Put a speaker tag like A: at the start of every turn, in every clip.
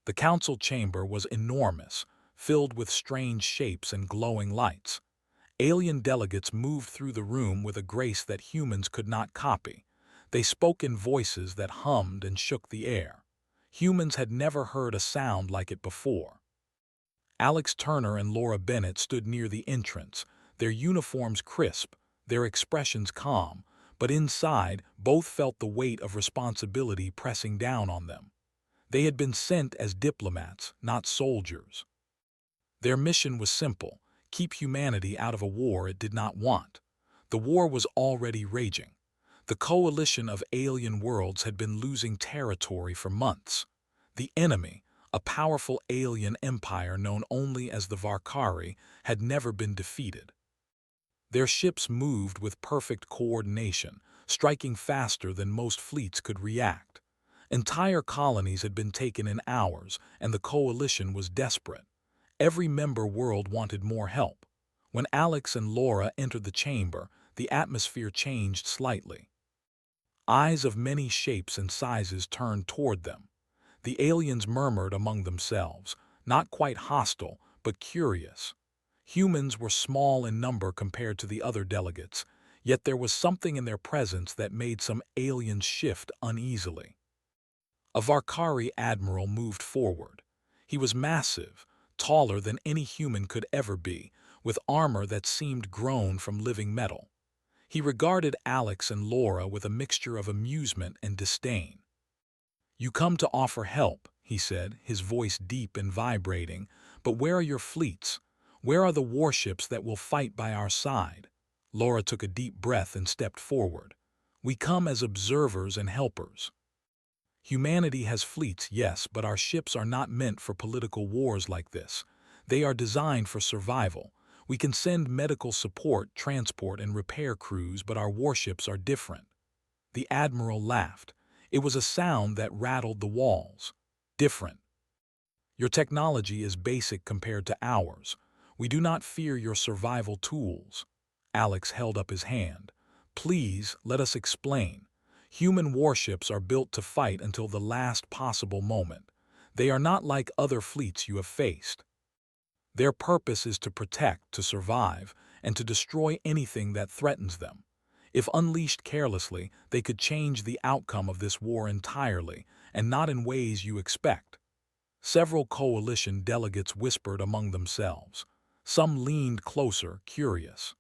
A: The council chamber was enormous, filled with strange shapes and glowing lights. Alien delegates moved through the room with a grace that humans could not copy. They spoke in voices that hummed and shook the air. Humans had never heard a sound like it before. Alex Turner and Laura Bennett stood near the entrance, their uniforms crisp, their expressions calm, but inside, both felt the weight of responsibility pressing down on them. They had been sent as diplomats, not soldiers. Their mission was simple: keep humanity out of a war it did not want. The war was already raging. The coalition of alien worlds had been losing territory for months. The enemy, a powerful alien empire known only as the Varkari, had never been defeated. Their ships moved with perfect coordination, striking faster than most fleets could react. Entire colonies had been taken in hours, and the coalition was desperate. Every member world wanted more help. When Alex and Laura entered the chamber, the atmosphere changed slightly. Eyes of many shapes and sizes turned toward them. The aliens murmured among themselves, not quite hostile, but curious. Humans were small in number compared to the other delegates, yet there was something in their presence that made some aliens shift uneasily. A Varkari admiral moved forward. He was massive, taller than any human could ever be, with armor that seemed grown from living metal. He regarded Alex and Laura with a mixture of amusement and disdain. "You come to offer help," he said, his voice deep and vibrating, "but where are your fleets? Where are the warships that will fight by our side?" Laura took a deep breath and stepped forward. "We come as observers and helpers. Humanity has fleets, yes, but our ships are not meant for political wars like this. They are designed for survival. We can send medical support, transport, and repair crews, but our warships are different." The admiral laughed. It was a sound that rattled the walls. "Different. Your technology is basic compared to ours. We do not fear your survival tools." Alex held up his hand. "Please, let us explain. Human warships are built to fight until the last possible moment. They are not like other fleets you have faced. Their purpose is to protect, to survive, and to destroy anything that threatens them. If unleashed carelessly, they could change the outcome of this war entirely, and not in ways you expect." Several coalition delegates whispered among themselves. Some leaned closer, curious.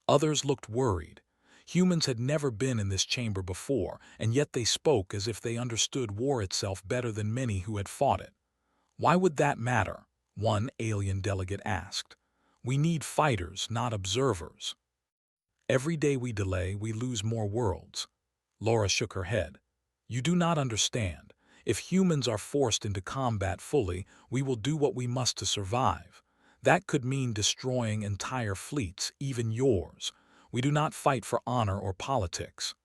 A: Others looked worried. Humans had never been in this chamber before, and yet they spoke as if they understood war itself better than many who had fought it. "Why would that matter?" one alien delegate asked. "We need fighters, not observers. Every day we delay, we lose more worlds." Laura shook her head. "You do not understand. If humans are forced into combat fully, we will do what we must to survive. That could mean destroying entire fleets, even yours. We do not fight for honor or politics.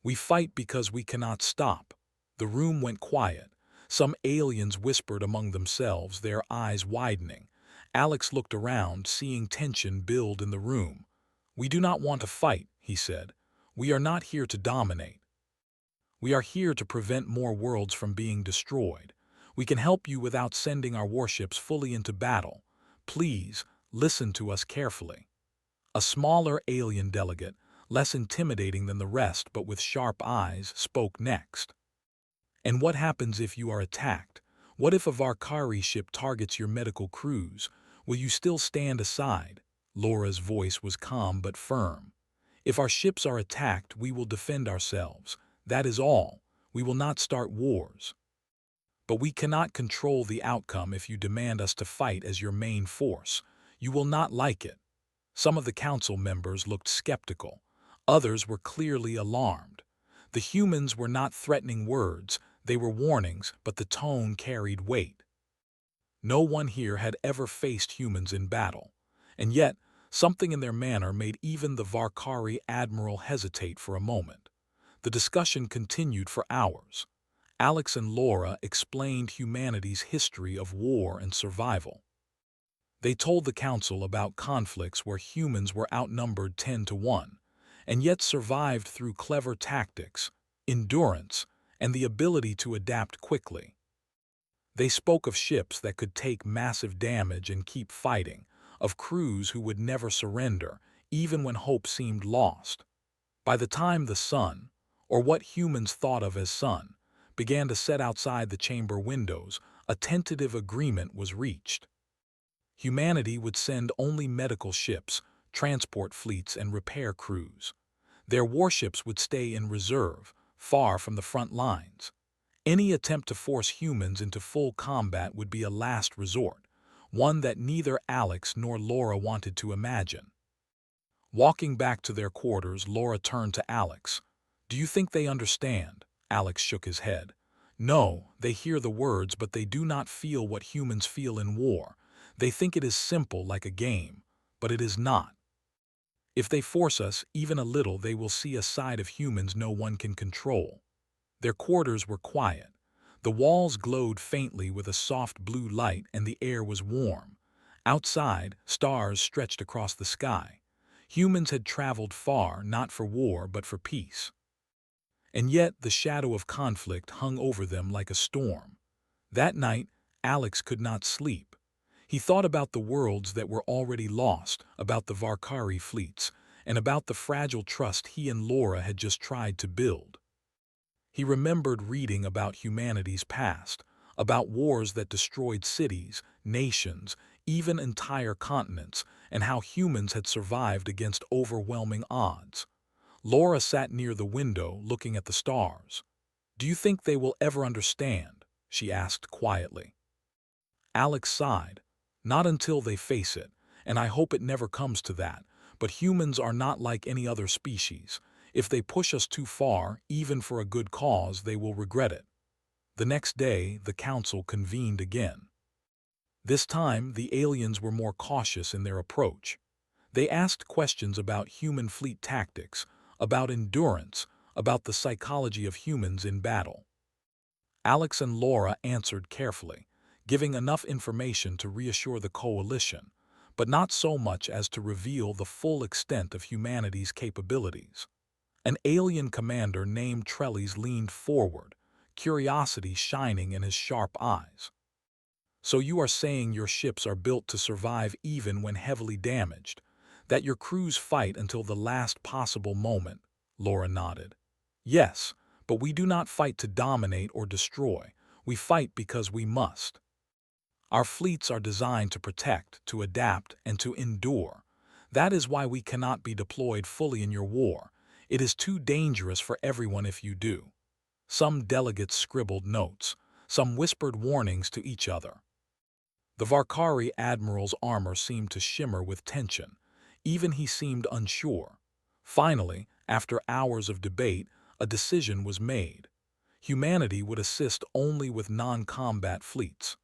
A: We fight because we cannot stop." The room went quiet. Some aliens whispered among themselves, their eyes widening. Alex looked around, seeing tension build in the room. "We do not want to fight," he said. "We are not here to dominate. We are here to prevent more worlds from being destroyed. We can help you without sending our warships fully into battle. Please, listen to us carefully." A smaller alien delegate, less intimidating than the rest but with sharp eyes, spoke next. "And what happens if you are attacked? What if a Varkari ship targets your medical crews? Will you still stand aside?" Laura's voice was calm but firm. "If our ships are attacked, we will defend ourselves. That is all. We will not start wars. But we cannot control the outcome if you demand us to fight as your main force. You will not like it." Some of the council members looked skeptical. Others were clearly alarmed. The humans were not threatening words, they were warnings, but the tone carried weight. No one here had ever faced humans in battle. And yet, something in their manner made even the Varkari admiral hesitate for a moment. The discussion continued for hours. Alex and Laura explained humanity's history of war and survival. They told the council about conflicts where humans were outnumbered 10-1, and yet survived through clever tactics, endurance, and the ability to adapt quickly. They spoke of ships that could take massive damage and keep fighting, of crews who would never surrender, even when hope seemed lost. By the time the sun, or what humans thought of as sun, began to set outside the chamber windows, a tentative agreement was reached. Humanity would send only medical ships, transport fleets, and repair crews. Their warships would stay in reserve, far from the front lines. Any attempt to force humans into full combat would be a last resort, one that neither Alex nor Laura wanted to imagine. Walking back to their quarters, Laura turned to Alex. "Do you think they understand?" Alex shook his head. "No, they hear the words, but they do not feel what humans feel in war. They think it is simple, like a game, but it is not. If they force us, even a little, they will see a side of humans no one can control." Their quarters were quiet. The walls glowed faintly with a soft blue light and the air was warm. Outside, stars stretched across the sky. Humans had traveled far, not for war, but for peace. And yet the shadow of conflict hung over them like a storm. That night, Alex could not sleep. He thought about the worlds that were already lost, about the Varkari fleets, and about the fragile trust he and Laura had just tried to build. He remembered reading about humanity's past, about wars that destroyed cities, nations, even entire continents, and how humans had survived against overwhelming odds. Laura sat near the window, looking at the stars. "Do you think they will ever understand?" she asked quietly. Alex sighed. "Not until they face it, and I hope it never comes to that, but humans are not like any other species. If they push us too far, even for a good cause, they will regret it." The next day, the council convened again. This time, the aliens were more cautious in their approach. They asked questions about human fleet tactics, about endurance, about the psychology of humans in battle. Alex and Laura answered carefully, giving enough information to reassure the coalition, but not so much as to reveal the full extent of humanity's capabilities. An alien commander named Trellis leaned forward, curiosity shining in his sharp eyes. "So you are saying your ships are built to survive even when heavily damaged, that your crews fight until the last possible moment?" Laura nodded. "Yes, but we do not fight to dominate or destroy. We fight because we must. Our fleets are designed to protect, to adapt, and to endure. That is why we cannot be deployed fully in your war. It is too dangerous for everyone if you do." Some delegates scribbled notes. Some whispered warnings to each other. The Varkari admiral's armor seemed to shimmer with tension. Even he seemed unsure. Finally, after hours of debate, a decision was made. Humanity would assist only with non-combat fleets.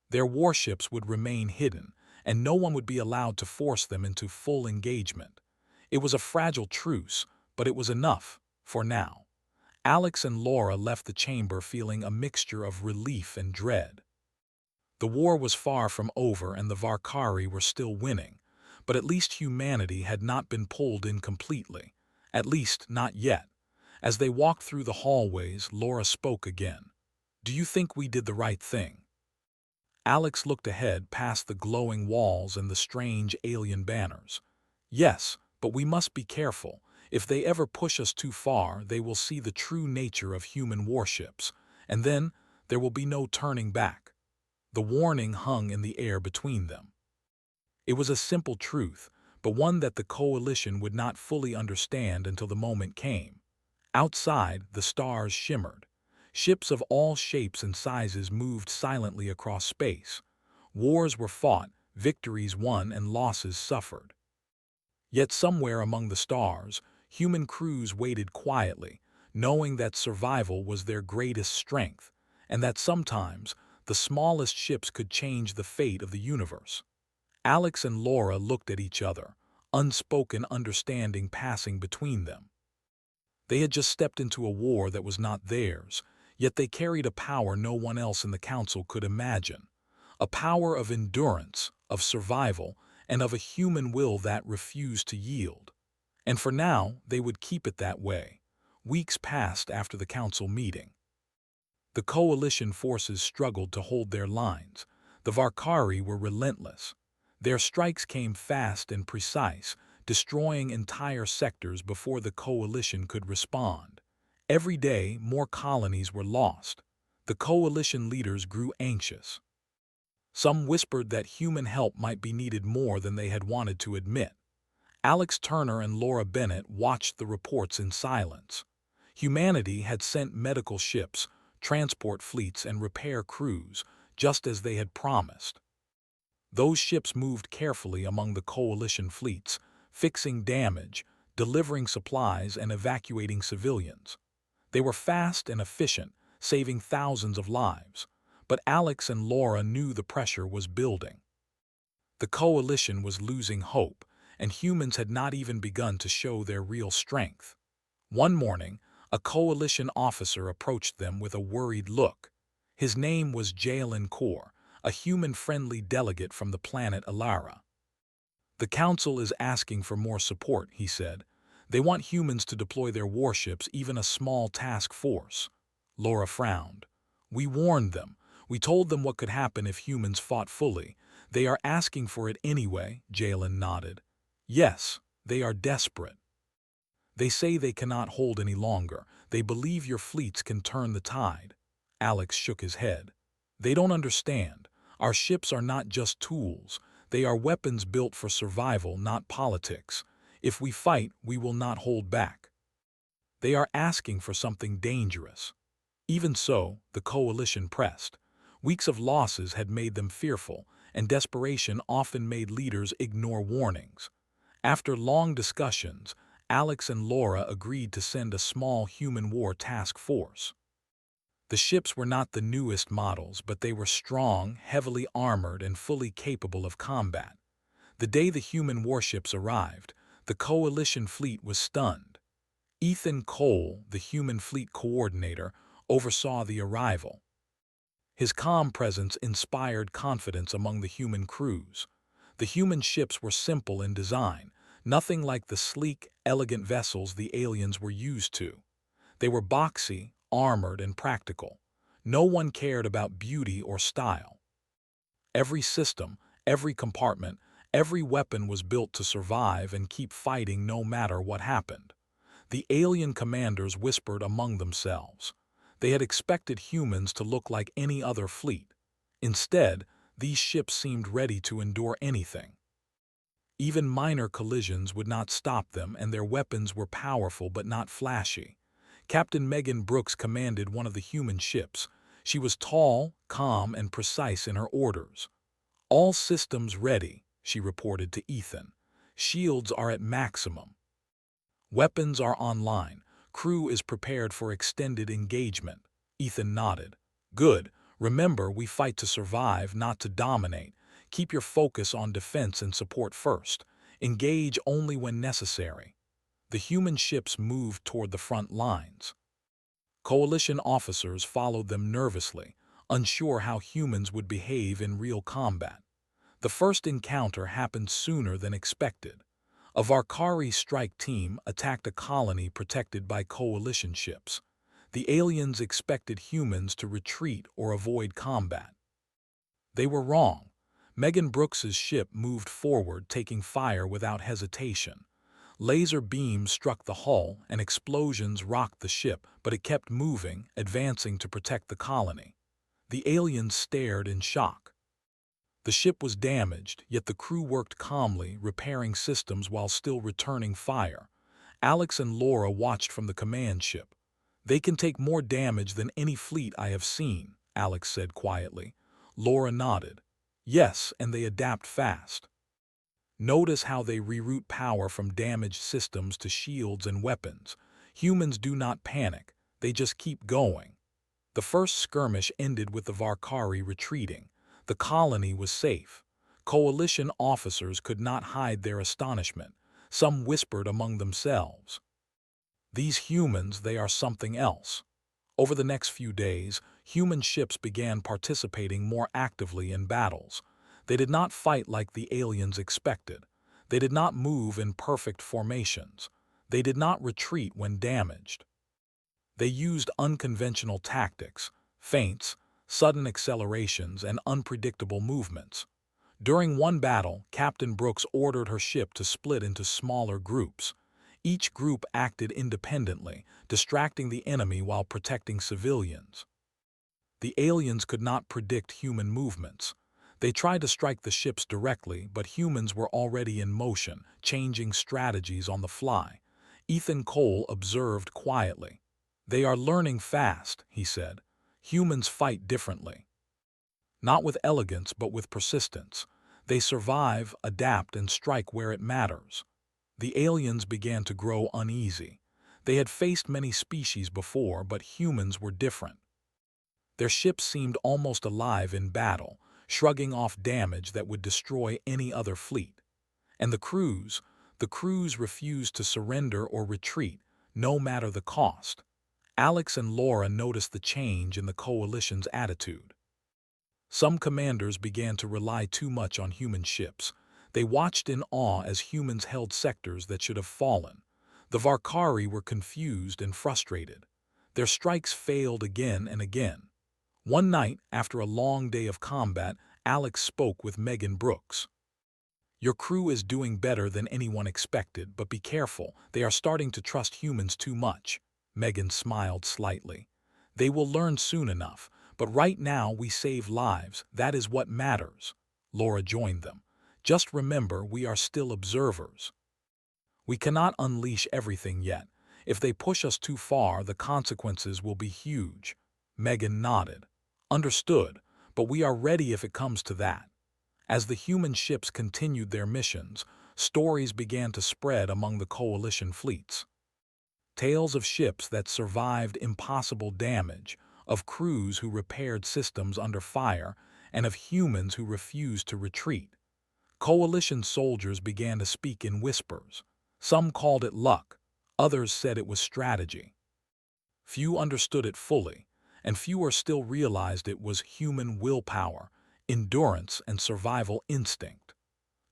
A: Their warships would remain hidden, and no one would be allowed to force them into full engagement. It was a fragile truce, but it was enough, for now. Alex and Laura left the chamber feeling a mixture of relief and dread. The war was far from over and the Varkari were still winning, but at least humanity had not been pulled in completely. At least, not yet. As they walked through the hallways, Laura spoke again. "Do you think we did the right thing?" Alex looked ahead past the glowing walls and the strange alien banners. "Yes, but we must be careful. If they ever push us too far, they will see the true nature of human warships, and then there will be no turning back." The warning hung in the air between them. It was a simple truth, but one that the coalition would not fully understand until the moment came. Outside, the stars shimmered. Ships of all shapes and sizes moved silently across space. Wars were fought, victories won, and losses suffered. Yet somewhere among the stars, human crews waited quietly, knowing that survival was their greatest strength, and that sometimes the smallest ships could change the fate of the universe. Alex and Laura looked at each other, unspoken understanding passing between them. They had just stepped into a war that was not theirs, yet they carried a power no one else in the council could imagine. A power of endurance, of survival, and of a human will that refused to yield. And for now, they would keep it that way. Weeks passed after the council meeting. The coalition forces struggled to hold their lines. The Varkari were relentless. Their strikes came fast and precise, destroying entire sectors before the coalition could respond. Every day, more colonies were lost. The coalition leaders grew anxious. Some whispered that human help might be needed more than they had wanted to admit. Alex Turner and Laura Bennett watched the reports in silence. Humanity had sent medical ships, transport fleets, and repair crews, just as they had promised. Those ships moved carefully among the coalition fleets, fixing damage, delivering supplies, and evacuating civilians. They were fast and efficient, saving thousands of lives. But Alex and Laura knew the pressure was building. The coalition was losing hope, and humans had not even begun to show their real strength. One morning, a coalition officer approached them with a worried look. His name was Jalen Kor, a human-friendly delegate from the planet Alara. "The Council is asking for more support," he said. "They want humans to deploy their warships, even a small task force." Laura frowned. "We warned them. We told them what could happen if humans fought fully. They are asking for it anyway," Jalen nodded. "Yes, they are desperate. They say they cannot hold any longer. They believe your fleets can turn the tide." Alex shook his head. "They don't understand. Our ships are not just tools. They are weapons built for survival, not politics. If we fight, we will not hold back. They are asking for something dangerous." Even so, the coalition pressed. Weeks of losses had made them fearful, and desperation often made leaders ignore warnings. After long discussions, Alex and Laura agreed to send a small human war task force. The ships were not the newest models, but they were strong, heavily armored, and fully capable of combat. The day the human warships arrived, the coalition fleet was stunned. Ethan Cole, the human fleet coordinator, oversaw the arrival. His calm presence inspired confidence among the human crews. The human ships were simple in design, nothing like the sleek, elegant vessels the aliens were used to. They were boxy, armored, and practical. No one cared about beauty or style. Every system, every compartment, every weapon was built to survive and keep fighting no matter what happened. The alien commanders whispered among themselves. They had expected humans to look like any other fleet. Instead, these ships seemed ready to endure anything. Even minor collisions would not stop them, and their weapons were powerful but not flashy. Captain Megan Brooks commanded one of the human ships. She was tall, calm, and precise in her orders. "All systems ready," she reported to Ethan. "Shields are at maximum. Weapons are online. Crew is prepared for extended engagement." Ethan nodded. "Good. Remember, we fight to survive, not to dominate. Keep your focus on defense and support first. Engage only when necessary." The human ships moved toward the front lines. Coalition officers followed them nervously, unsure how humans would behave in real combat. The first encounter happened sooner than expected. A Varkari strike team attacked a colony protected by coalition ships. The aliens expected humans to retreat or avoid combat. They were wrong. Megan Brooks's ship moved forward, taking fire without hesitation. Laser beams struck the hull and explosions rocked the ship, but it kept moving, advancing to protect the colony. The aliens stared in shock. The ship was damaged, yet the crew worked calmly, repairing systems while still returning fire. Alex and Laura watched from the command ship. "They can take more damage than any fleet I have seen," Alex said quietly. Laura nodded. "Yes, and they adapt fast. Notice how they reroute power from damaged systems to shields and weapons. Humans do not panic, they just keep going." The first skirmish ended with the Varkari retreating. The colony was safe. Coalition officers could not hide their astonishment. Some whispered among themselves, "These humans, they are something else." Over the next few days, human ships began participating more actively in battles. They did not fight like the aliens expected. They did not move in perfect formations. They did not retreat when damaged. They used unconventional tactics, feints, sudden accelerations, and unpredictable movements. During one battle, Captain Brooks ordered her ship to split into smaller groups. Each group acted independently, distracting the enemy while protecting civilians. The aliens could not predict human movements. They tried to strike the ships directly, but humans were already in motion, changing strategies on the fly. Ethan Cole observed quietly. "They are learning fast," he said. "Humans fight differently. Not with elegance, but with persistence. They survive, adapt, and strike where it matters." The aliens began to grow uneasy. They had faced many species before, but humans were different. Their ships seemed almost alive in battle, shrugging off damage that would destroy any other fleet. And the crews refused to surrender or retreat, no matter the cost. Alex and Laura noticed the change in the coalition's attitude. Some commanders began to rely too much on human ships. They watched in awe as humans held sectors that should have fallen. The Varkari were confused and frustrated. Their strikes failed again and again. One night, after a long day of combat, Alex spoke with Megan Brooks. "Your crew is doing better than anyone expected, but be careful. They are starting to trust humans too much." Megan smiled slightly. "They will learn soon enough, but right now we save lives. That is what matters." Laura joined them. "Just remember, we are still observers. We cannot unleash everything yet. If they push us too far, the consequences will be huge." Megan nodded. "Understood, but we are ready if it comes to that." As the human ships continued their missions, stories began to spread among the coalition fleets. Tales of ships that survived impossible damage, of crews who repaired systems under fire, and of humans who refused to retreat. Coalition soldiers began to speak in whispers. Some called it luck, others said it was strategy. Few understood it fully, and fewer still realized it was human willpower, endurance, and survival instinct.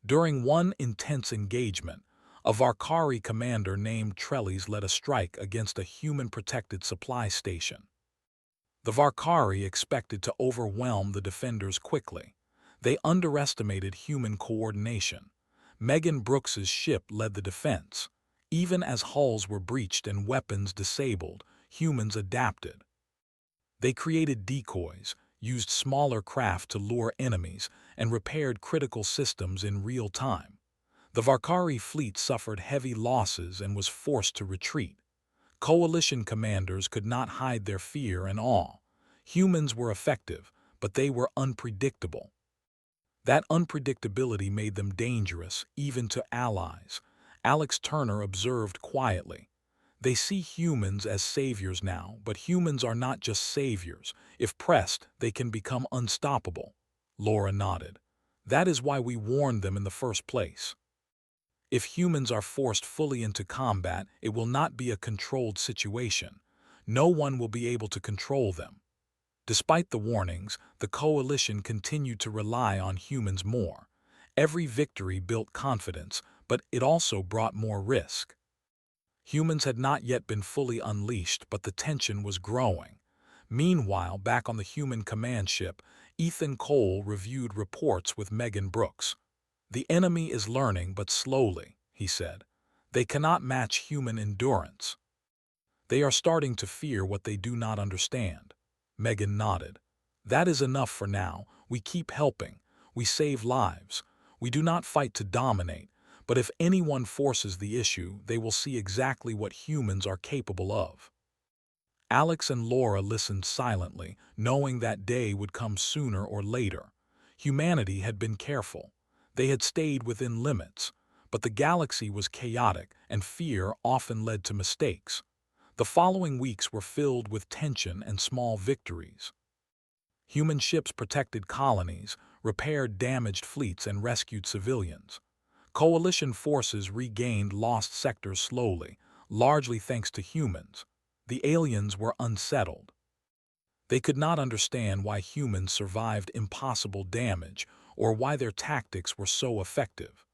A: During one intense engagement, a Varkari commander named Trellis led a strike against a human-protected supply station. The Varkari expected to overwhelm the defenders quickly. They underestimated human coordination. Megan Brooks's ship led the defense. Even as hulls were breached and weapons disabled, humans adapted. They created decoys, used smaller craft to lure enemies, and repaired critical systems in real time. The Varkari fleet suffered heavy losses and was forced to retreat. Coalition commanders could not hide their fear and awe. Humans were effective, but they were unpredictable. That unpredictability made them dangerous, even to allies. Alex Turner observed quietly. "They see humans as saviors now, but humans are not just saviors. If pressed, they can become unstoppable." Laura nodded. "That is why we warned them in the first place. If humans are forced fully into combat, it will not be a controlled situation. No one will be able to control them." Despite the warnings, the coalition continued to rely on humans more. Every victory built confidence, but it also brought more risk. Humans had not yet been fully unleashed, but the tension was growing. Meanwhile, back on the human command ship, Ethan Cole reviewed reports with Megan Brooks. "The enemy is learning, but slowly," he said. "They cannot match human endurance. They are starting to fear what they do not understand." Megan nodded. "That is enough for now. We keep helping. We save lives. We do not fight to dominate, but if anyone forces the issue, they will see exactly what humans are capable of." Alex and Laura listened silently, knowing that day would come sooner or later. Humanity had been careful. They had stayed within limits, but the galaxy was chaotic, and fear often led to mistakes. The following weeks were filled with tension and small victories. Human ships protected colonies, repaired damaged fleets, and rescued civilians. Coalition forces regained lost sectors slowly, largely thanks to humans. The aliens were unsettled. They could not understand why humans survived impossible damage or why their tactics were so effective.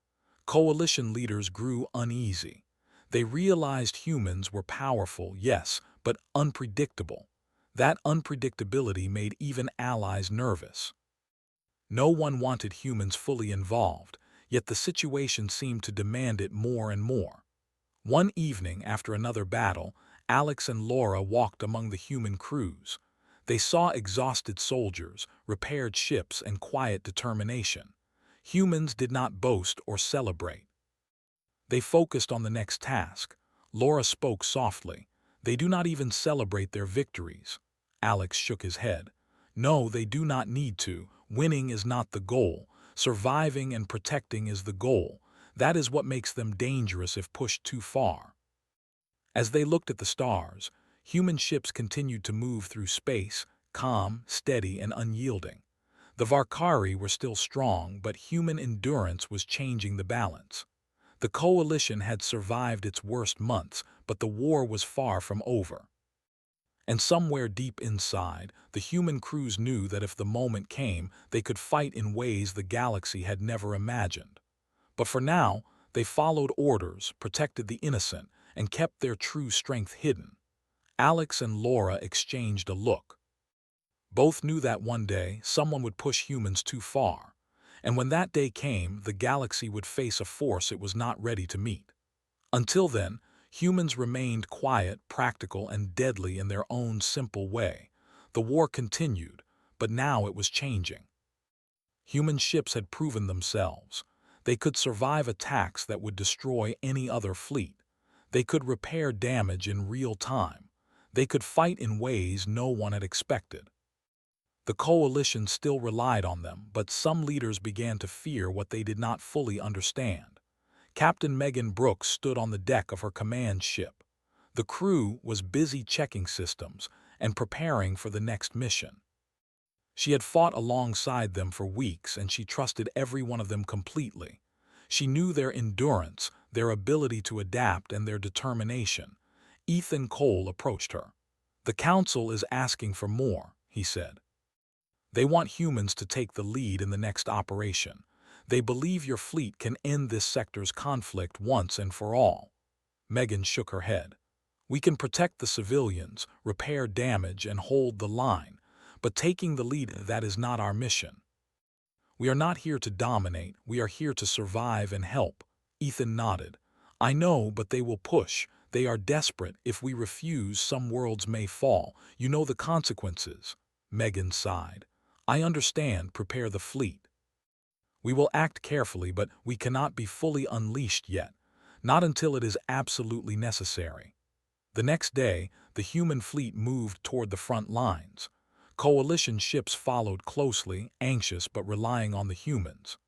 A: Coalition leaders grew uneasy. They realized humans were powerful, yes, but unpredictable. That unpredictability made even allies nervous. No one wanted humans fully involved, yet the situation seemed to demand it more and more. One evening, after another battle, Alex and Laura walked among the human crews. They saw exhausted soldiers, repaired ships, and quiet determination. Humans did not boast or celebrate. They focused on the next task. Laura spoke softly. They do not even celebrate their victories. Alex shook his head. No, they do not need to. Winning is not the goal. Surviving and protecting is the goal. That is what makes them dangerous if pushed too far. As they looked at the stars, human ships continued to move through space, calm, steady, and unyielding. The Varkari were still strong, but human endurance was changing the balance. The coalition had survived its worst months, but the war was far from over. And somewhere deep inside, the human crews knew that if the moment came, they could fight in ways the galaxy had never imagined. But for now, they followed orders, protected the innocent, and kept their true strength hidden. Alex and Laura exchanged a look. Both knew that one day someone would push humans too far. And when that day came, the galaxy would face a force it was not ready to meet. Until then, humans remained quiet, practical, and deadly in their own simple way. The war continued, but now it was changing. Human ships had proven themselves. They could survive attacks that would destroy any other fleet. They could repair damage in real time. They could fight in ways no one had expected. The coalition still relied on them, but some leaders began to fear what they did not fully understand. Captain Megan Brooks stood on the deck of her command ship. The crew was busy checking systems and preparing for the next mission. She had fought alongside them for weeks, and she trusted every one of them completely. She knew their endurance, their ability to adapt, and their determination. Ethan Cole approached her. "The Council is asking for more," he said. "They want humans to take the lead in the next operation. They believe your fleet can end this sector's conflict once and for all." Megan shook her head. "We can protect the civilians, repair damage, and hold the line. But taking the lead, that is not our mission. We are not here to dominate, we are here to survive and help." Ethan nodded. "I know, but they will push. They are desperate. If we refuse, some worlds may fall. You know the consequences." Megan sighed. "I understand. Prepare the fleet. We will act carefully, but we cannot be fully unleashed yet. Not until it is absolutely necessary." The next day, the human fleet moved toward the front lines. Coalition ships followed closely, anxious but relying on the humans.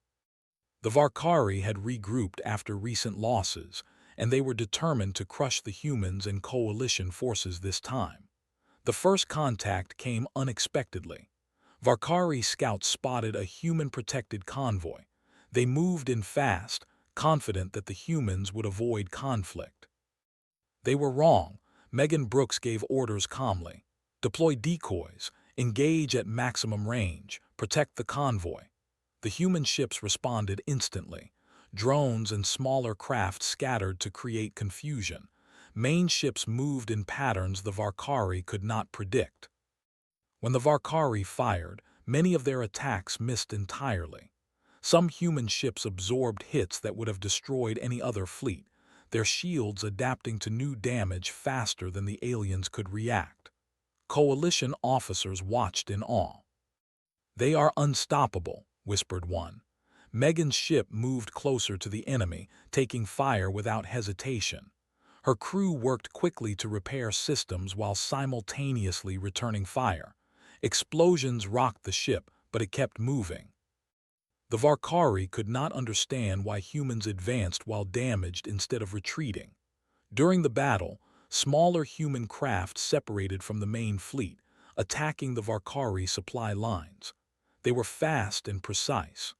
A: The Varkari had regrouped after recent losses, and they were determined to crush the humans and coalition forces this time. The first contact came unexpectedly. Varkari scouts spotted a human-protected convoy. They moved in fast, confident that the humans would avoid conflict. They were wrong. Megan Brooks gave orders calmly. "Deploy decoys, engage at maximum range, protect the convoy." The human ships responded instantly. Drones and smaller craft scattered to create confusion. Main ships moved in patterns the Varkari could not predict. When the Varkari fired, many of their attacks missed entirely. Some human ships absorbed hits that would have destroyed any other fleet, their shields adapting to new damage faster than the aliens could react. Coalition officers watched in awe. "They are unstoppable," whispered one. Megan's ship moved closer to the enemy, taking fire without hesitation. Her crew worked quickly to repair systems while simultaneously returning fire. Explosions rocked the ship, but it kept moving. The Varkari could not understand why humans advanced while damaged instead of retreating. During the battle, smaller human craft separated from the main fleet, attacking the Varkari supply lines. They were fast and precise.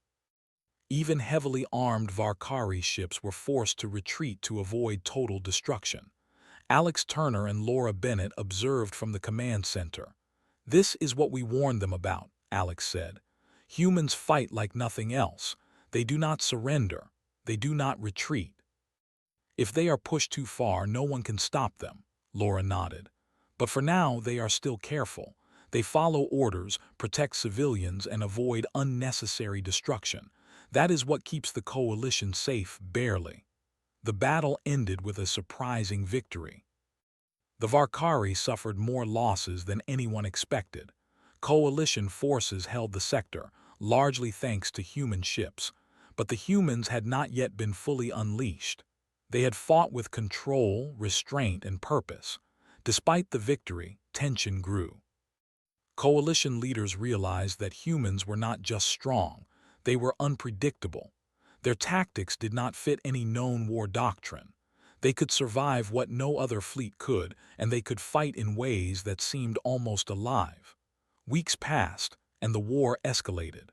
A: Even heavily armed Varkari ships were forced to retreat to avoid total destruction. Alex Turner and Laura Bennett observed from the command center. "This is what we warned them about," Alex said. "Humans fight like nothing else. They do not surrender. They do not retreat. If they are pushed too far, no one can stop them." Laura nodded. But for now, they are still careful. They follow orders, protect civilians, and avoid unnecessary destruction. That is what keeps the coalition safe, barely. The battle ended with a surprising victory. The Varkari suffered more losses than anyone expected. Coalition forces held the sector, largely thanks to human ships. But the humans had not yet been fully unleashed. They had fought with control, restraint, and purpose. Despite the victory, tension grew. Coalition leaders realized that humans were not just strong, they were unpredictable. Their tactics did not fit any known war doctrine. They could survive what no other fleet could, and they could fight in ways that seemed almost alive. Weeks passed, and the war escalated.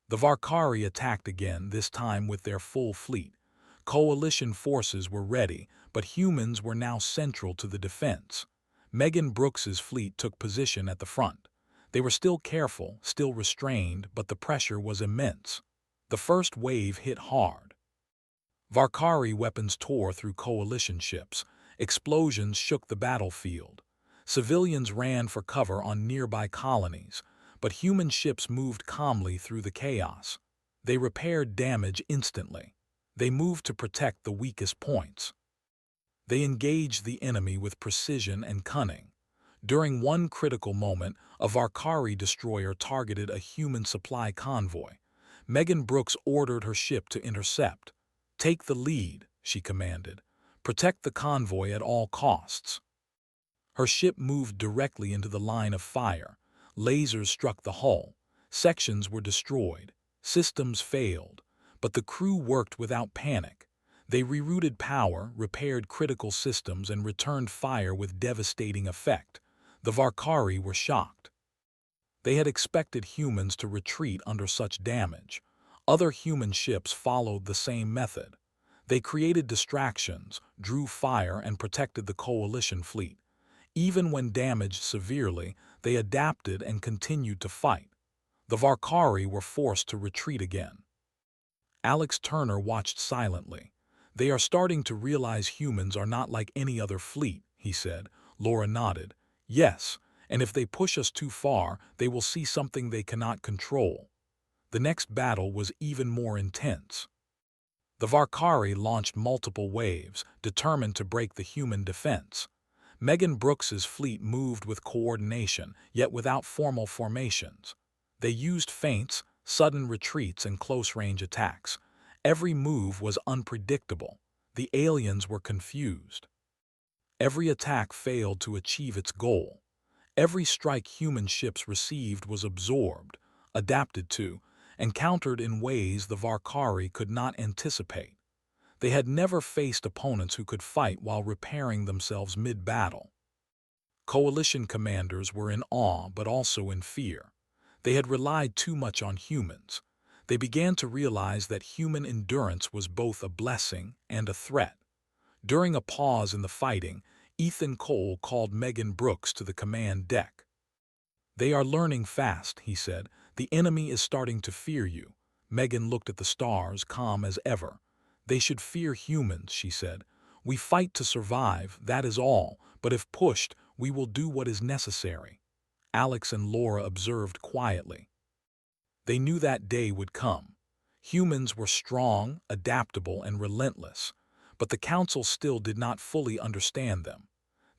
A: The Varkari attacked again, this time with their full fleet. Coalition forces were ready, but humans were now central to the defense. Megan Brooks's fleet took position at the front. They were still careful, still restrained, but the pressure was immense. The first wave hit hard. Varkari weapons tore through coalition ships. Explosions shook the battlefield. Civilians ran for cover on nearby colonies, but human ships moved calmly through the chaos. They repaired damage instantly. They moved to protect the weakest points. They engaged the enemy with precision and cunning. During one critical moment, a Varkari destroyer targeted a human supply convoy. Megan Brooks ordered her ship to intercept. "Take the lead," she commanded. "Protect the convoy at all costs." Her ship moved directly into the line of fire. Lasers struck the hull. Sections were destroyed. Systems failed. But the crew worked without panic. They rerouted power, repaired critical systems, and returned fire with devastating effect. The Varkari were shocked. They had expected humans to retreat under such damage. Other human ships followed the same method. They created distractions, drew fire, and protected the coalition fleet. Even when damaged severely, they adapted and continued to fight. The Varkari were forced to retreat again. Alex Turner watched silently. "They are starting to realize humans are not like any other fleet," he said. Laura nodded. "Yes, and if they push us too far, they will see something they cannot control." The next battle was even more intense. The Varkari launched multiple waves, determined to break the human defense. Megan Brooks's fleet moved with coordination, yet without formal formations. They used feints, sudden retreats, and close-range attacks. Every move was unpredictable. The aliens were confused. Every attack failed to achieve its goal. Every strike human ships received was absorbed, adapted to, and countered in ways the Varkari could not anticipate. They had never faced opponents who could fight while repairing themselves mid-battle. Coalition commanders were in awe but also in fear. They had relied too much on humans. They began to realize that human endurance was both a blessing and a threat. During a pause in the fighting, Ethan Cole called Megan Brooks to the command deck. "They are learning fast," he said. "The enemy is starting to fear you." Megan looked at the stars, calm as ever. "They should fear humans," she said. "We fight to survive, that is all, but if pushed, we will do what is necessary." Alex and Laura observed quietly. They knew that day would come. Humans were strong, adaptable, and relentless, but the Council still did not fully understand them.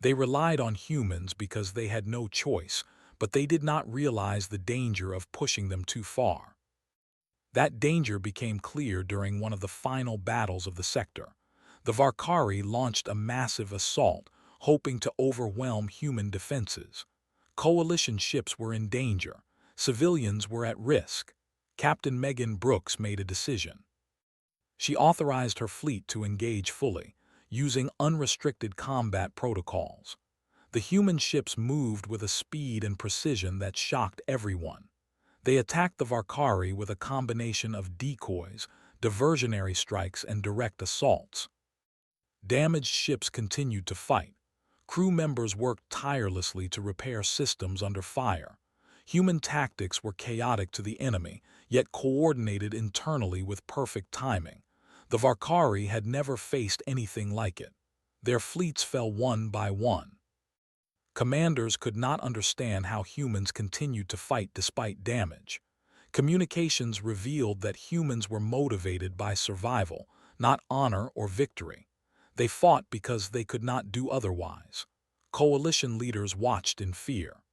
A: They relied on humans because they had no choice, but they did not realize the danger of pushing them too far. That danger became clear during one of the final battles of the sector. The Varkari launched a massive assault, hoping to overwhelm human defenses. Coalition ships were in danger. Civilians were at risk. Captain Megan Brooks made a decision. She authorized her fleet to engage fully, using unrestricted combat protocols. The human ships moved with a speed and precision that shocked everyone. They attacked the Varkari with a combination of decoys, diversionary strikes, and direct assaults. Damaged ships continued to fight. Crew members worked tirelessly to repair systems under fire. Human tactics were chaotic to the enemy, yet coordinated internally with perfect timing. The Varkari had never faced anything like it. Their fleets fell one by one. Commanders could not understand how humans continued to fight despite damage. Communications revealed that humans were motivated by survival, not honor or victory. They fought because they could not do otherwise. Coalition leaders watched in fear.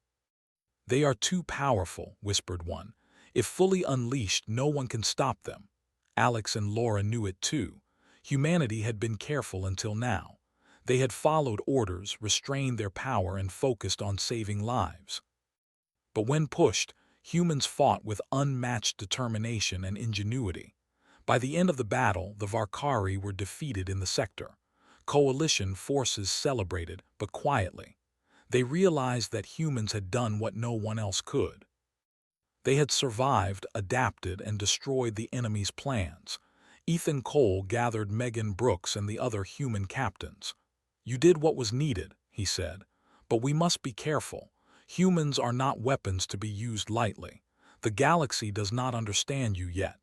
A: "They are too powerful," whispered one. "If fully unleashed, no one can stop them." Alex and Laura knew it too. Humanity had been careful until now. They had followed orders, restrained their power, and focused on saving lives. But when pushed, humans fought with unmatched determination and ingenuity. By the end of the battle, the Varkari were defeated in the sector. Coalition forces celebrated, but quietly. They realized that humans had done what no one else could. They had survived, adapted, and destroyed the enemy's plans. Ethan Cole gathered Megan Brooks and the other human captains. "You did what was needed," he said, "but we must be careful. Humans are not weapons to be used lightly. The galaxy does not understand you yet."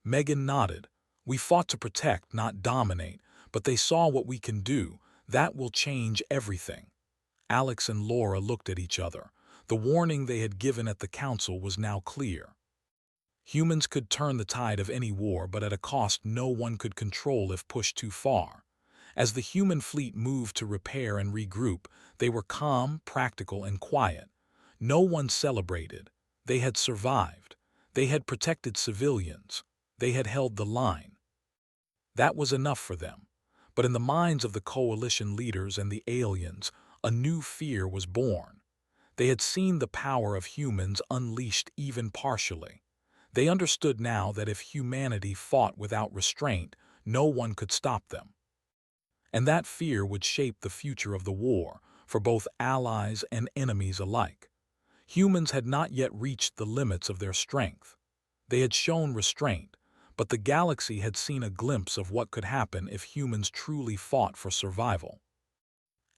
A: Megan nodded. "We fought to protect, not dominate, but they saw what we can do. That will change everything." Alex and Laura looked at each other. The warning they had given at the council was now clear. Humans could turn the tide of any war, but at a cost no one could control if pushed too far. As the human fleet moved to repair and regroup, they were calm, practical, and quiet. No one celebrated. They had survived. They had protected civilians. They had held the line. That was enough for them. But in the minds of the coalition leaders and the aliens, a new fear was born. They had seen the power of humans unleashed even partially. They understood now that if humanity fought without restraint, no one could stop them. And that fear would shape the future of the war, for both allies and enemies alike. Humans had not yet reached the limits of their strength. They had shown restraint, but the galaxy had seen a glimpse of what could happen if humans truly fought for survival.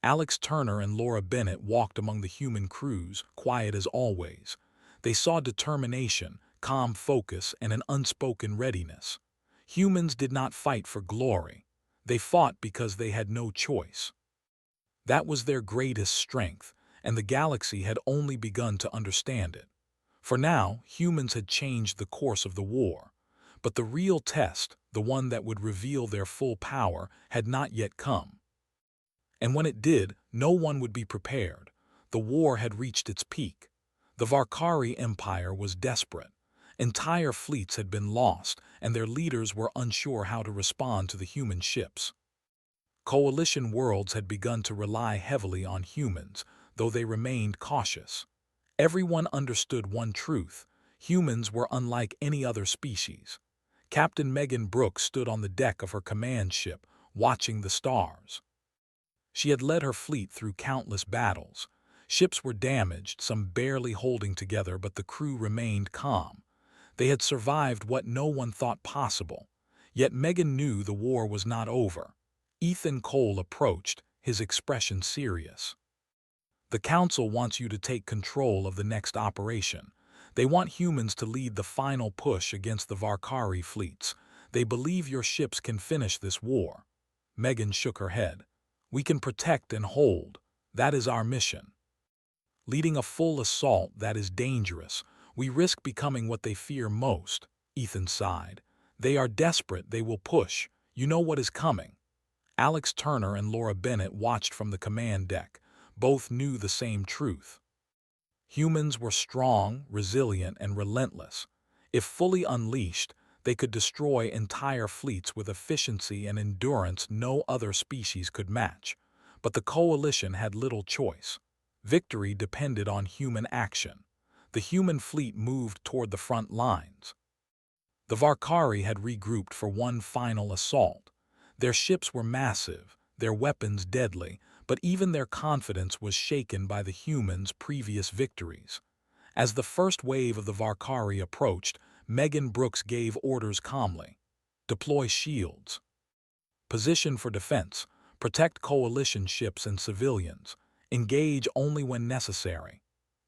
A: Alex Turner and Laura Bennett walked among the human crews, quiet as always. They saw determination, calm focus, and an unspoken readiness. Humans did not fight for glory. They fought because they had no choice. That was their greatest strength, and the galaxy had only begun to understand it. For now, humans had changed the course of the war. But the real test, the one that would reveal their full power, had not yet come. And when it did, no one would be prepared. The war had reached its peak. The Varkari Empire was desperate. Entire fleets had been lost, and their leaders were unsure how to respond to the human ships. Coalition worlds had begun to rely heavily on humans, though they remained cautious. Everyone understood one truth: humans were unlike any other species. Captain Megan Brooks stood on the deck of her command ship, watching the stars. She had led her fleet through countless battles. Ships were damaged, some barely holding together, but the crew remained calm. They had survived what no one thought possible. Yet Megan knew the war was not over. Ethan Cole approached, his expression serious. "The Council wants you to take control of the next operation. They want humans to lead the final push against the Varkari fleets. They believe your ships can finish this war." Megan shook her head. "We can protect and hold. That is our mission. Leading a full assault, that is dangerous. We risk becoming what they fear most." Ethan sighed. "They are desperate. They will push. You know what is coming." Alex Turner and Laura Bennett watched from the command deck. Both knew the same truth. Humans were strong, resilient, and relentless. If fully unleashed, they could destroy entire fleets with efficiency and endurance no other species could match. But the coalition had little choice. Victory depended on human action. The human fleet moved toward the front lines. The Varkari had regrouped for one final assault. Their ships were massive, their weapons deadly, but even their confidence was shaken by the humans' previous victories. As the first wave of the Varkari approached, Megan Brooks gave orders calmly. "Deploy shields. Position for defense. Protect coalition ships and civilians. Engage only when necessary."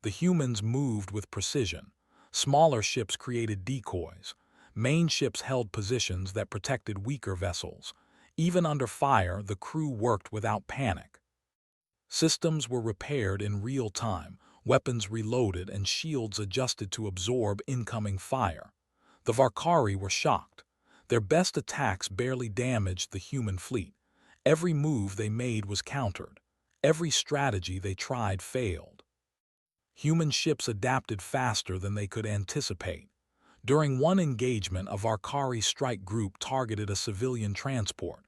A: The humans moved with precision. Smaller ships created decoys. Main ships held positions that protected weaker vessels. Even under fire, the crew worked without panic. Systems were repaired in real time, weapons reloaded and shields adjusted to absorb incoming fire. The Varkari were shocked. Their best attacks barely damaged the human fleet. Every move they made was countered. Every strategy they tried failed. Human ships adapted faster than they could anticipate. During one engagement, a Varkari strike group targeted a civilian transport.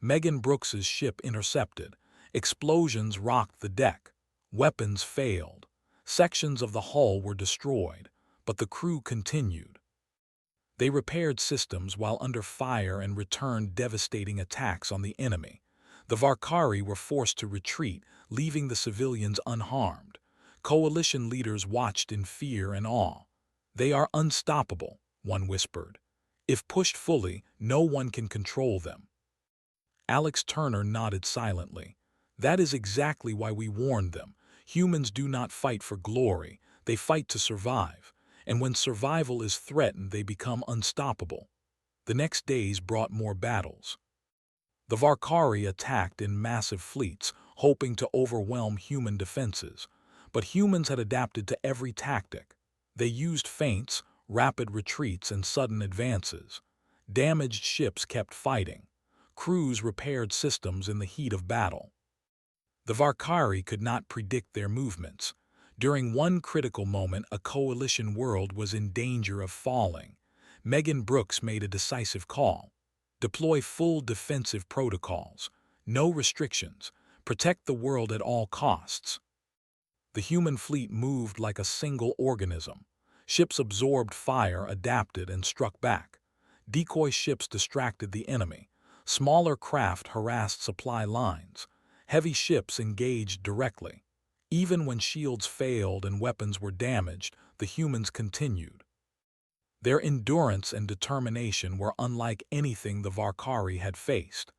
A: Megan Brooks's ship intercepted. Explosions rocked the deck. Weapons failed. Sections of the hull were destroyed, but the crew continued. They repaired systems while under fire and returned devastating attacks on the enemy. The Varkari were forced to retreat, leaving the civilians unharmed. Coalition leaders watched in fear and awe. "They are unstoppable," one whispered. "If pushed fully, no one can control them." Alex Turner nodded silently. "That is exactly why we warned them. Humans do not fight for glory, they fight to survive. And when survival is threatened, they become unstoppable." The next days brought more battles. The Varkari attacked in massive fleets, hoping to overwhelm human defenses. But humans had adapted to every tactic. They used feints, rapid retreats, and sudden advances. Damaged ships kept fighting. Crews repaired systems in the heat of battle. The Varkari could not predict their movements. During one critical moment, a coalition world was in danger of falling. Megan Brooks made a decisive call. Deploy full defensive protocols. No restrictions. Protect the world at all costs. The human fleet moved like a single organism. Ships absorbed fire, adapted, and struck back. Decoy ships distracted the enemy. Smaller craft harassed supply lines. Heavy ships engaged directly. Even when shields failed and weapons were damaged, the humans continued. Their endurance and determination were unlike anything the Varkari had faced.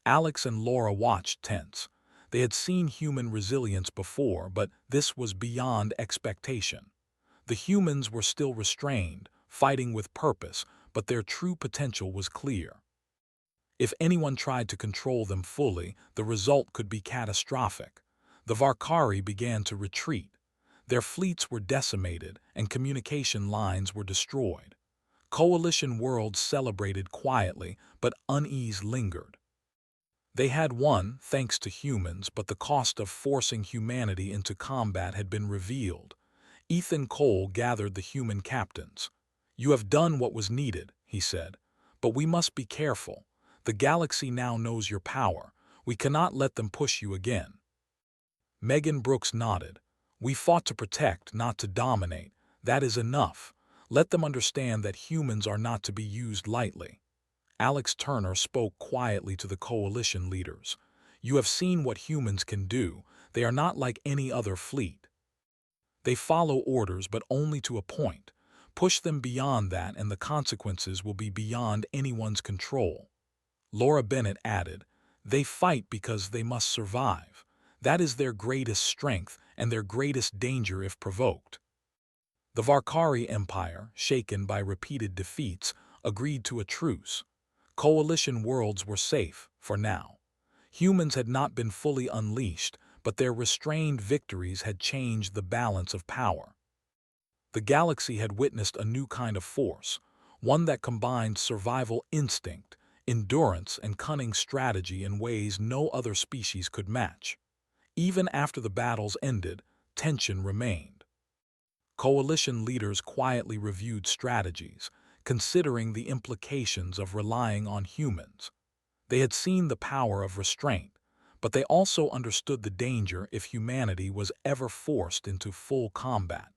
A: Alex and Laura watched tense. They had seen human resilience before, but this was beyond expectation. The humans were still restrained, fighting with purpose, but their true potential was clear. If anyone tried to control them fully, the result could be catastrophic. The Varkari began to retreat. Their fleets were decimated, and communication lines were destroyed. Coalition worlds celebrated quietly, but unease lingered. They had won, thanks to humans, but the cost of forcing humanity into combat had been revealed. Ethan Cole gathered the human captains. "You have done what was needed," he said, "but we must be careful. The galaxy now knows your power. We cannot let them push you again." Megan Brooks nodded. "We fought to protect, not to dominate. That is enough. Let them understand that humans are not to be used lightly." Alex Turner spoke quietly to the coalition leaders. "You have seen what humans can do. They are not like any other fleet. They follow orders, but only to a point. Push them beyond that, and the consequences will be beyond anyone's control." Laura Bennett added, "They fight because they must survive. That is their greatest strength and their greatest danger if provoked." The Varkari Empire, shaken by repeated defeats, agreed to a truce. Coalition worlds were safe, for now. Humans had not been fully unleashed, but their restrained victories had changed the balance of power. The galaxy had witnessed a new kind of force, one that combined survival instinct, endurance, and cunning strategy in ways no other species could match. Even after the battles ended, tension remained. Coalition leaders quietly reviewed strategies, considering the implications of relying on humans. They had seen the power of restraint, but they also understood the danger if humanity was ever forced into full combat.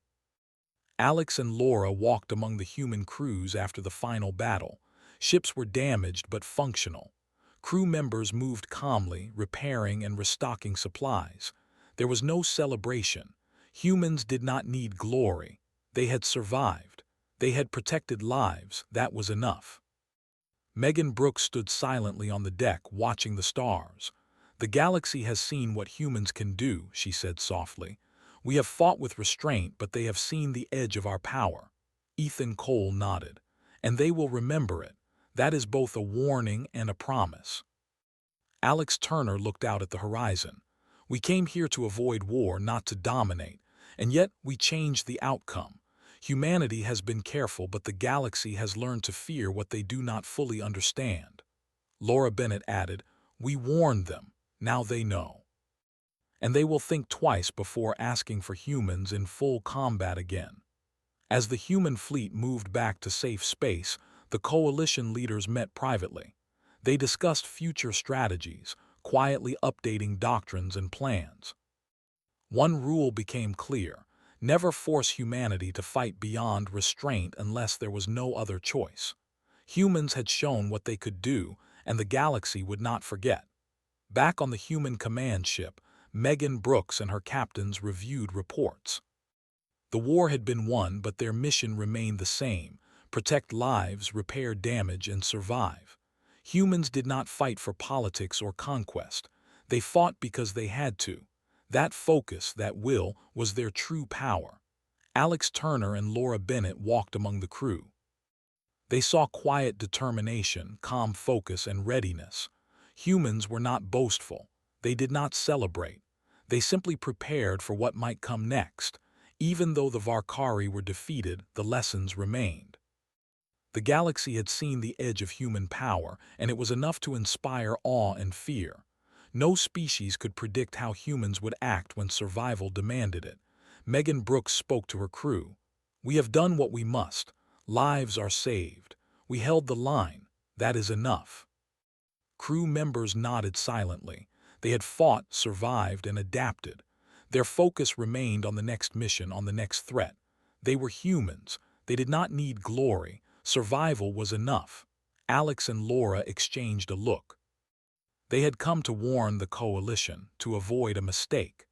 A: Alex and Laura walked among the human crews after the final battle. Ships were damaged but functional. Crew members moved calmly, repairing and restocking supplies. There was no celebration. Humans did not need glory. They had survived. They had protected lives. That was enough. Megan Brooks stood silently on the deck, watching the stars. "The galaxy has seen what humans can do," she said softly. "We have fought with restraint, but they have seen the edge of our power." Ethan Cole nodded. "And they will remember it. That is both a warning and a promise." Alex Turner looked out at the horizon. We came here to avoid war, not to dominate, and yet we changed the outcome. Humanity has been careful, but the galaxy has learned to fear what they do not fully understand. Laura Bennett added, "We warned them, now they know. And they will think twice before asking for humans in full combat again." As the human fleet moved back to safe space, the coalition leaders met privately. They discussed future strategies, quietly updating doctrines and plans. One rule became clear: never force humanity to fight beyond restraint unless there was no other choice. Humans had shown what they could do, and the galaxy would not forget. Back on the human command ship, Megan Brooks and her captains reviewed reports. The war had been won, but their mission remained the same: protect lives, repair damage, and survive. Humans did not fight for politics or conquest. They fought because they had to. That focus, that will, was their true power. Alex Turner and Laura Bennett walked among the crew. They saw quiet determination, calm focus, and readiness. Humans were not boastful. They did not celebrate. They simply prepared for what might come next. Even though the Varkari were defeated, the lessons remained. The galaxy had seen the edge of human power, and it was enough to inspire awe and fear. No species could predict how humans would act when survival demanded it. Megan Brooks spoke to her crew. "We have done what we must. Lives are saved. We held the line. That is enough." Crew members nodded silently. They had fought, survived, and adapted. Their focus remained on the next mission, on the next threat. They were humans. They did not need glory. Survival was enough. Alex and Laura exchanged a look. They had come to warn the coalition, to avoid a mistake.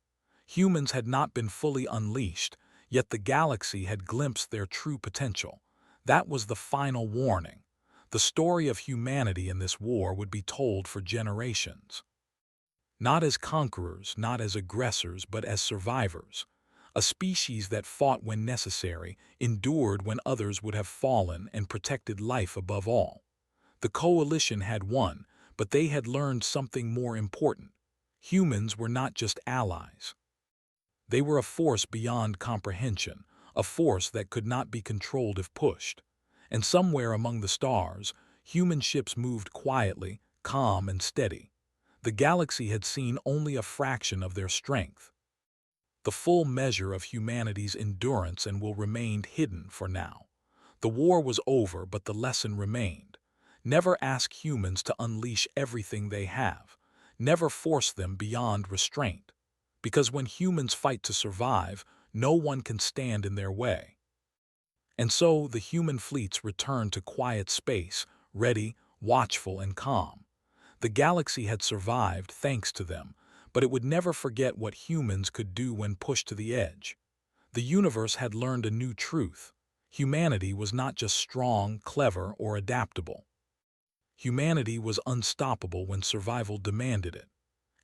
A: Humans had not been fully unleashed, yet the galaxy had glimpsed their true potential. That was the final warning. The story of humanity in this war would be told for generations. Not as conquerors, not as aggressors, but as survivors. A species that fought when necessary, endured when others would have fallen, and protected life above all. The coalition had won, but they had learned something more important. Humans were not just allies. They were a force beyond comprehension, a force that could not be controlled if pushed. And somewhere among the stars, human ships moved quietly, calm and steady. The galaxy had seen only a fraction of their strength. The full measure of humanity's endurance and will remained hidden for now. The war was over, but the lesson remained. Never ask humans to unleash everything they have. Never force them beyond restraint. Because when humans fight to survive, no one can stand in their way. And so the human fleets returned to quiet space, ready, watchful, and calm. The galaxy had survived thanks to them, but it would never forget what humans could do when pushed to the edge. The universe had learned a new truth. Humanity was not just strong, clever, or adaptable. Humanity was unstoppable when survival demanded it.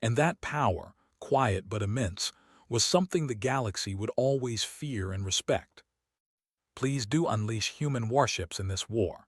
A: And that power, quiet but immense, was something the galaxy would always fear and respect. Please do unleash human warships in this war.